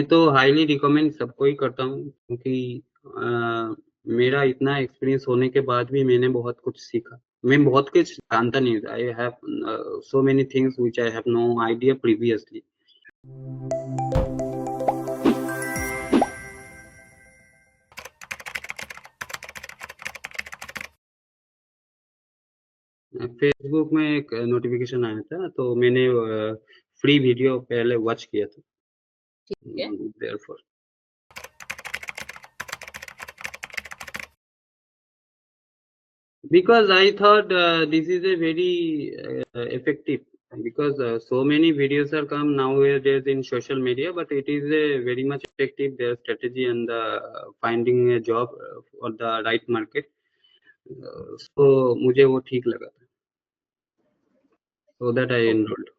मैं तो highly recommend सबको ही करता हूँ, क्योंकि मेरा इतना एक्सपीरियंस होने के बाद भी मैंने बहुत कुछ सीखा। मैं बहुत कुछ जानता नहीं था। I have so many things which I have no idea previously. Facebook में एक नोटिफिकेशन आया था, तो मैंने फ्री वीडियो पहले वॉच किया था। ठीक है। Therefore, because I thought this is a very effective, because so many videos are come nowadays in social media, but it is a very much effective their strategy and finding a job for the right market. So मुझे वो ठीक लगा था, so that I enrolled.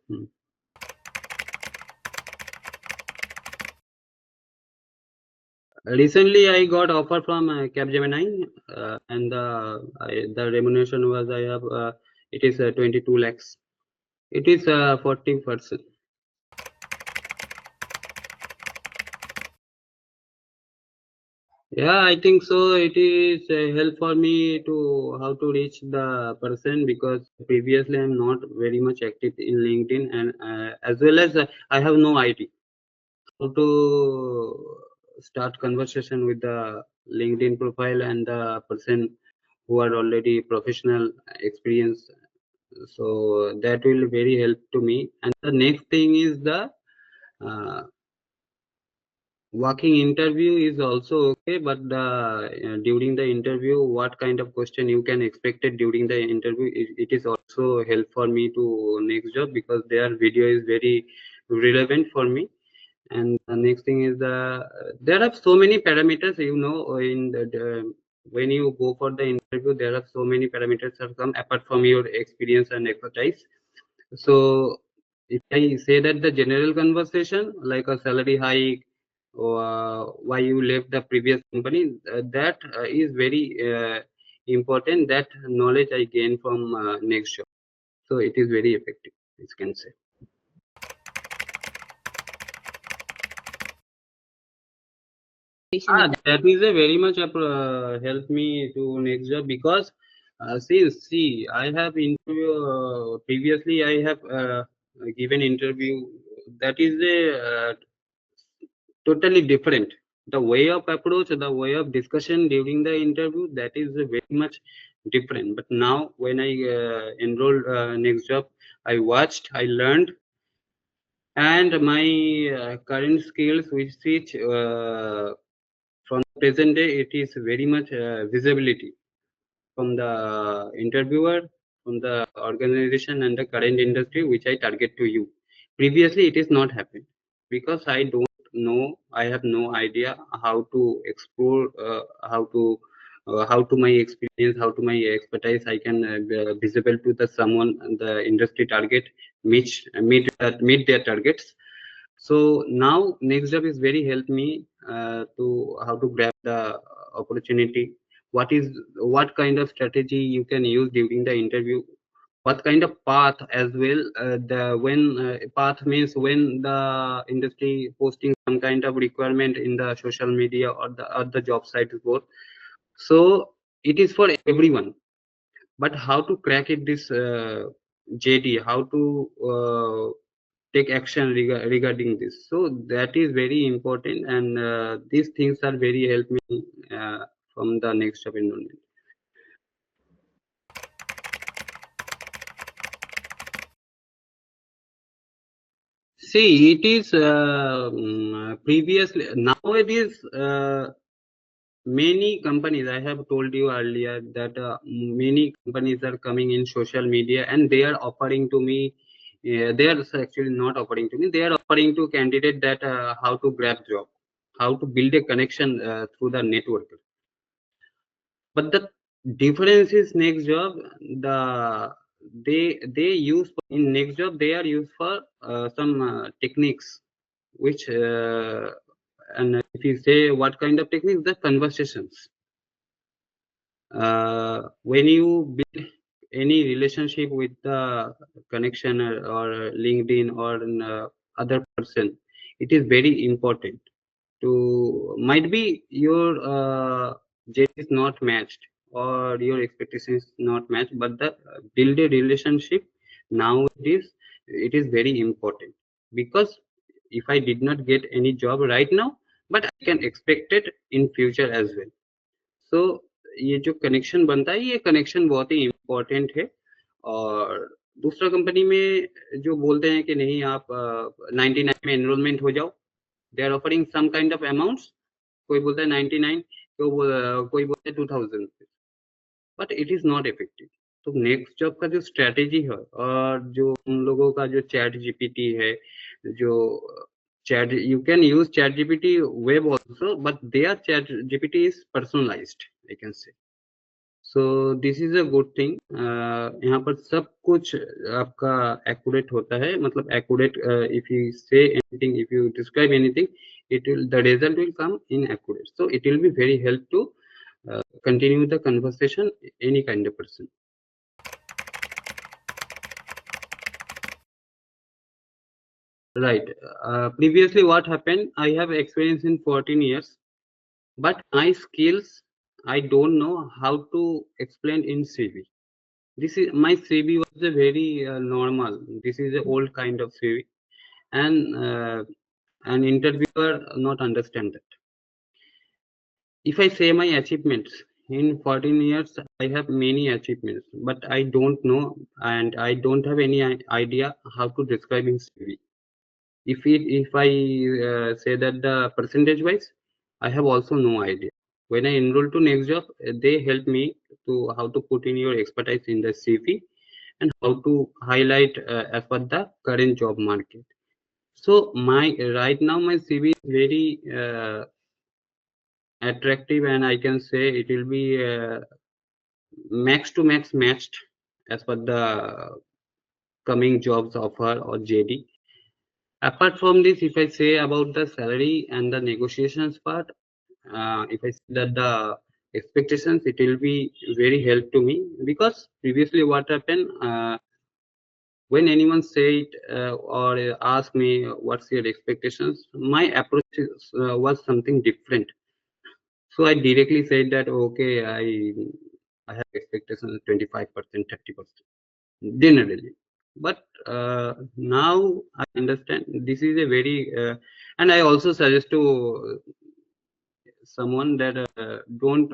Recently, I got offer from Capgemini, and the remuneration was I have it is 22 lakhs. It is 40%. Yeah, I think so. It is help for me to how to reach the person, because previously I'm not very much active in LinkedIn, and as well as I have no idea how to start conversation with the LinkedIn profile and the person who are already professional experience. So that will very help to me. And the next thing is the walking interview is also okay, but during the interview, what kind of question you can expect it during the interview, it is also help for me to next job, because their video is very relevant for me. And the next thing is there are so many parameters, in the when you go for the interview, there are so many parameters that come apart from your experience and expertise. So if I say that the general conversation, like a salary hike, or why you left the previous company, that is very important. That knowledge I gain from next job. So it is very effective, you can say. That is a very much help me to next job, because see, I have interview previously. I have given interview. That is a totally different. The way of approach, the way of discussion during the interview, that is very much different. But now, when I enrolled next job, I watched, I learned, and my current skills, which from present day, it is very much visibility from the interviewer, from the organization and the current industry which I target to you. Previously, it is not happened, because I don't know, I have no idea how to explore, how to my experience, how to my expertise I can visible to the someone, the industry target, meet their targets. So now next job is very help me to how to grab the opportunity. What kind of strategy you can use during the interview? What kind of path as well? The when path means when the industry posting some kind of requirement in the social media or the job site board. So it is for everyone. But how to crack it this JD? How to take action regarding this? So that is very important, and these things are very help me from the next job enrollment. See, it is previously, nowadays many companies, I have told you earlier that many companies are coming in social media, and they are offering to me, they are actually not offering to me, they are offering to candidate that how to grab job, how to build a connection through the network. But the difference is next job, they use in next job, they are used for some techniques, which and if you say what kind of techniques, the conversations. When you build any relationship with the connection or LinkedIn or other person, it is very important. to might be your JD is not matched or your expectations not matched, but the build a relationship nowadays it is very important, because if I did not get any job right now, but I can expect it in future as well. So ये जो connection बनता है, ये connection बहुत ही important है। और दूसरा company में जो बोलते हैं कि नहीं आप 99 में एनरोलमेंट हो जाओ, they are offering some kind of amounts, कोई बोलता है 99, तो कोई बोलता है 2000, but it is not effective. तो नेक्स्ट जॉब का जो स्ट्रेटेजी है और जो उन लोगों का जो चैट जीपीटी है, जो chat you can use chat GPT web also, but there chat GPT is personalised, I can say. So this is a good thing. यहाँ पर सब कुछ आपका एक्यूरेट होता है, मतलब accurate, if you say anything, if you describe anything, it will, the result will come in accurate, so it will be very help to continue the conversation any kind of person. Right. Previously what happened, I have experience in 14 years, but my skills I don't know how to explain in CV. This is my CV was a very normal, this is a old kind of CV, and an interviewer not understand that. If I say my achievements in 14 years, I have many achievements, but I don't know and I don't have any idea how to describe in CV. If I say that the percentage wise, I have also no idea. When I enroll to next job, they help me to how to put in your expertise in the CV and how to highlight as per the current job market. So my right now my CV is very attractive, and I can say it will be max to max matched as per the coming jobs offer or JD. Apart from this, if I say about the salary and the negotiations part, if I say that the expectations, it will be very help to me, because previously what happened, when anyone say it or ask me what's your expectations, my approach was something different. So I directly said that okay, I have expectations 25%, 30% generally. But now I understand this is a very and I also suggest to someone that don't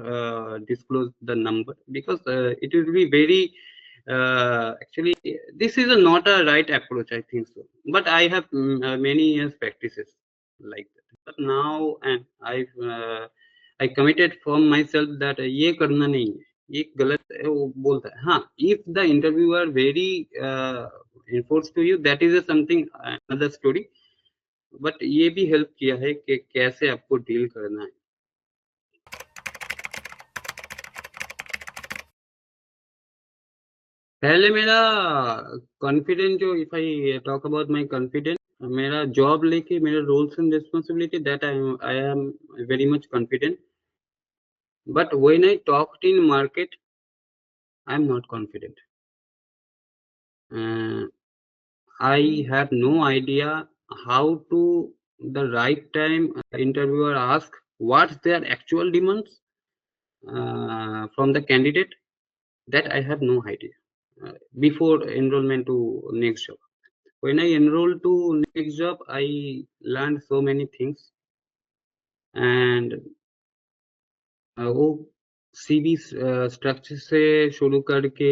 disclose the number, because it will be very actually this is not a right approach, I think so. But I have many years practices like that. But now and I committed for myself that ये करना नहीं है, ये गलत है, वो बोलता है हाँ, if the interviewer very enforced to you, that is a something another story, but ये भी help किया है कि कैसे आपको deal करना है। पहले मेरा कॉन्फिडेंस, जो if I talk about my confidence, मेरा जॉब लेके मेरे roles and responsibility, that I am very much confident, but when I talked in market I am not confident. I have no idea how to the right time interviewer ask what's their actual demands from the candidate, that I have no idea before enrollment to next job. When I enrolled to next job, I learned so many things, and वो CV structure से शुरू करके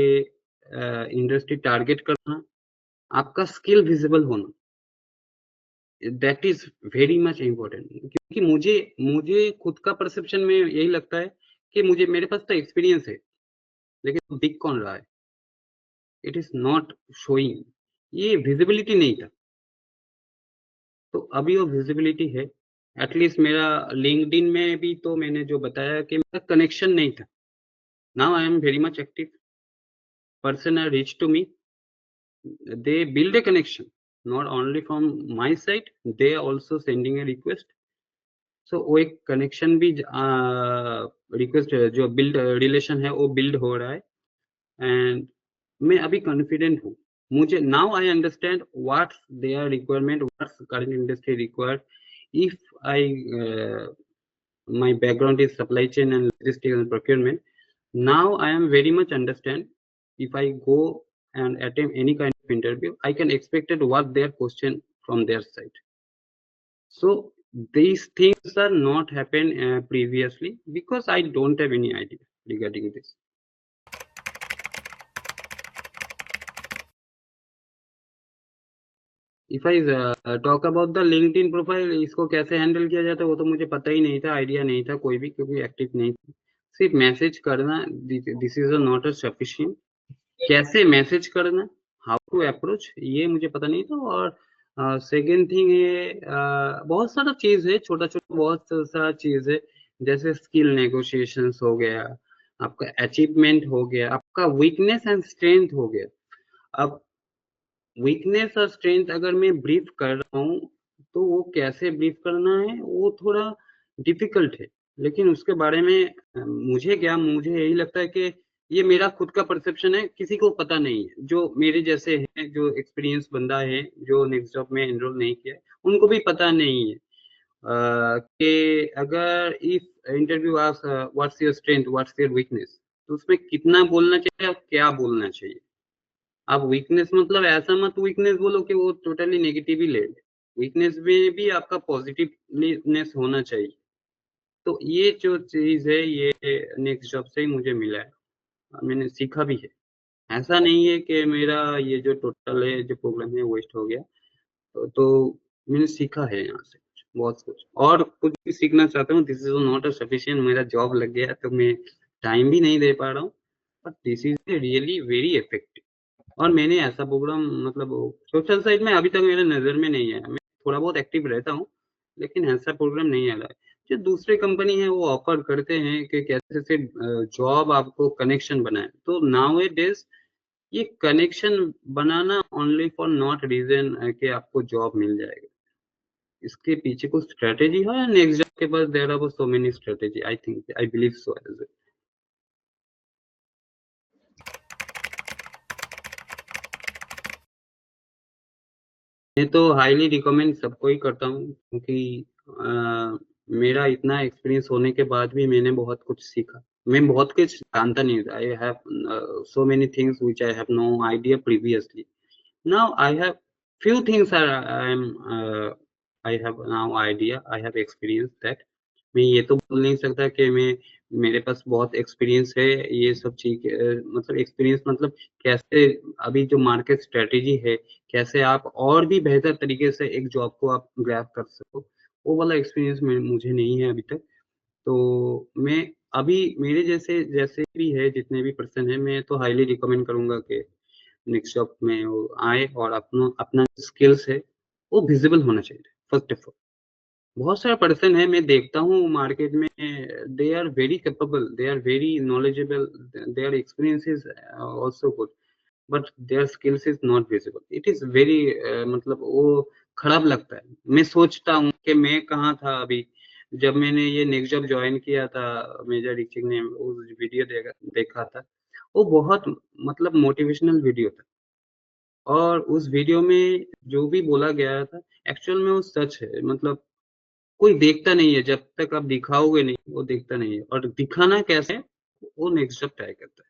industry target करना, आपका skill visible होना, that is very much important. क्योंकि मुझे मुझे खुद का परसेप्शन में यही लगता है कि मुझे मेरे पास तो एक्सपीरियंस है, लेकिन दिख कौन रहा है, इट इज नॉट शोइंग, ये विजिबिलिटी नहीं था. तो अभी वो विजिबिलिटी है. एटलीस्ट मेरा लिंक्डइन में भी तो मैंने जो बताया कि मेरा कनेक्शन नहीं था. Now I am very much active. Person are reach to me, they build a connection, not only from my side, they also sending a request. So वो एक कनेक्शन भी रिक्वेस्ट जो बिल्ड रिलेशन है वो build हो रहा है. And मैं अभी कॉन्फिडेंट हूँ. मुझे now I understand what's their requirement, what's current industry required if I my background is supply chain and logistics and procurement, now I am very much understand. If I go and attempt any kind of interview, I can expect it what their question from their side. So these things are not happened previously because I don't have any idea regarding this. If I talk about the LinkedIn profile, इसको कैसे handle किया जाता है वो तो मुझे पता ही नहीं था, आइडिया नहीं था कोई भी, क्योंकि एक्टिव नहीं थी। सिर्फ मैसेज करना, this is not a sufficient. कैसे मैसेज करना, हाउ टू अप्रोच, ये मुझे पता नहीं था। और सेकेंड थिंग ये बहुत सारा चीज है, छोटा छोटा बहुत सारा चीज है, जैसे स्किल नेगोशिएशंस हो गया, आपका अचीवमेंट हो गया, आपका वीकनेस एंड स्ट्रेंथ हो गया। अब वीकनेस और स्ट्रेंथ अगर मैं ब्रीफ कर रहा हूँ तो वो कैसे ब्रीफ करना है वो थोड़ा डिफिकल्ट है, लेकिन उसके बारे में मुझे यही लगता है कि ये मेरा खुद का परसेप्शन है, किसी को पता नहीं है। जो मेरे जैसे हैं, जो एक्सपीरियंस बंदा है, जो नेक्स्ट जॉब में एनरोल नहीं किया है, उनको भी पता नहीं है कि अगर if interview ask what's your strength, what's your weakness, तो उसमें कितना बोलना चाहिए और क्या बोलना चाहिए। आप वीकनेस मतलब ऐसा मत वीकनेस बोलो कि वो टोटली नेगेटिव ही ले। वीकनेस में भी आपका पॉजिटिवनेस होना चाहिए। तो ये जो चीज है ये नेक्स्ट जॉब से ही मुझे मिला है, मैंने सीखा भी है। ऐसा नहीं है कि मेरा ये जो टोटल है जो प्रोग्राम है वेस्ट हो गया, तो मैंने सीखा है यहाँ से बहुत कुछ, और कुछ भी सीखना चाहता हूँ। This is not a sufficient, मेरा जॉब लग गया तो मैं टाइम भी नहीं दे पा रहा हूँ, but this is really very effective. और मैंने ऐसा प्रोग्राम मतलब सोशल साइट में अभी तक मेरे नज़र में नहीं आया। मैं थोड़ा बहुत एक्टिव रहता हूँ, लेकिन ऐसा प्रोग्राम नहीं आया है। जो दूसरे कंपनी है वो ऑफर करते हैं कि कैसे से जॉब आपको कनेक्शन बनाए, तो नाउ इट इज ये कनेक्शन बनाना ओनली फॉर नॉट रीजन कि आपको जॉब मिल जाएगा। इसके पीछे कुछ स्ट्रेटेजी है, नेक्स्ट जॉब के पास there are so many strategy, I think, I believe so as. मैं तो हाईली रिकमेंड सबको ही करता हूँ, क्योंकि मेरा इतना एक्सपीरियंस होने के बाद भी मैंने बहुत कुछ सीखा। मैं बहुत कुछ जानता नहीं था, I have so many things which I have no idea previously. Now I have few things are I have now idea, I have experience that। मैं ये तो बोल नहीं सकता कि मैं मेरे पास बहुत एक्सपीरियंस है ये सब चीज, मतलब एक्सपीरियंस मतलब कैसे अभी जो मार्केट स्ट्रेटेजी है, कैसे आप और भी बेहतर तरीके से एक जॉब को आप ग्रैब कर सको, वो वाला एक्सपीरियंस मुझे नहीं है अभी तक। तो मैं अभी मेरे जैसे जैसे भी है, जितने भी पर्सन है, मैं तो हाईली रिकमेंड करूंगा कि नेक्स्ट जॉब में वो आए और अपना अपना स्किल्स है वो विजिबल होना चाहिए फर्स्ट ऑफ ऑल। बहुत सारे पर्सन है मैं देखता हूँ मार्केट में, they are very capable, they are very knowledgeable, their experience is also good, but their skills is not visible. It is very मतलब वो खराब लगता है। मैं सोचता हूँ कि मैं कहाँ था अभी जब मैंने ये नेक्स्ट जॉब ज्वाइन किया था। मेजर टीचिंग ने उस वीडियो देखा था, वो बहुत मतलब मोटिवेशनल वीडियो था, और उस वीडियो में जो भी बोला गया था एक्चुअल में वो सच है। मतलब कोई देखता नहीं है, जब तक आप दिखाओगे नहीं वो देखता नहीं है, और दिखाना कैसे है वो नेक्स्ट जॉब ट्राई करता है।